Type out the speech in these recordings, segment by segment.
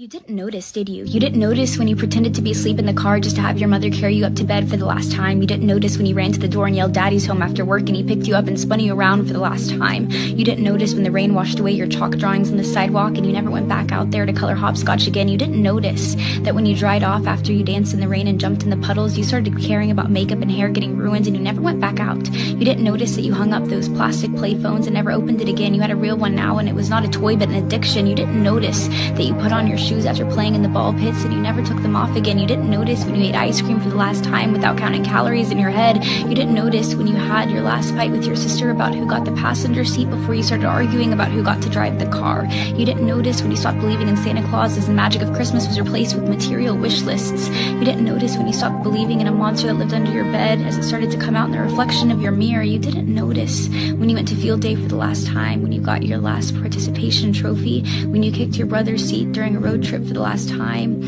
You didn't notice, did you? You didn't notice when you pretended to be asleep in the car just to have your mother carry you up to bed for the last time. You didn't notice when you ran to the door and yelled "Daddy's home" after work and he picked you up and spun you around for the last time. You didn't notice when the rain washed away your chalk drawings on the sidewalk and you never went back out there to color hopscotch again. You didn't notice that when you dried off after you danced in the rain and jumped in the puddles, you started caring about makeup and hair getting ruined and you never went back out. You didn't notice that you hung up those plastic play phones and never opened it again. You had a real one now and it was not a toy but an addiction. You didn't notice that you put on your shoes after playing in the ball pits and you never took them off again. You didn't notice when you ate ice cream for the last time without counting calories in your head. You didn't notice when you had your last fight with your sister about who got the passenger seat before you started arguing about who got to drive the car. You didn't notice when you stopped believing in Santa Claus as the magic of Christmas was replaced with material wish lists. You didn't notice when you stopped believing in a monster that lived under your bed as it started to come out in the reflection of your mirror. You didn't notice when you went to field day for the last time, when you got your last participation trophy, when you kicked your brother's seat during a road trip for the last time,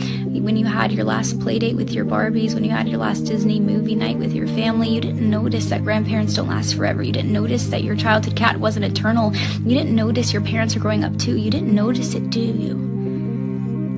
when you had your last play date with your Barbies, when you had your last Disney movie night with your family. You didn't notice that grandparents don't last forever. You didn't notice that your childhood cat wasn't eternal. You didn't notice your parents are growing up too. You didn't notice it, do you?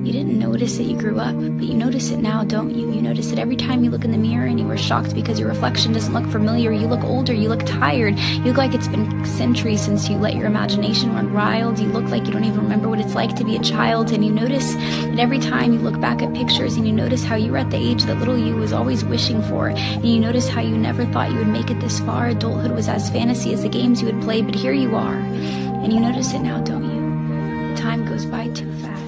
You didn't notice that you grew up, but you notice it now, don't you? You notice it every time you look in the mirror and you were shocked because your reflection doesn't look familiar. You look older, you look tired, you look like it's been centuries since you let your imagination run wild. You look like you don't even remember what it's like to be a child, and you notice that every time you look back at pictures and you notice how you were at the age that little you was always wishing for, and you notice how you never thought you would make it this far. Adulthood was as fantasy as the games you would play, but here you are, and you notice it now, don't you? The time goes by too fast.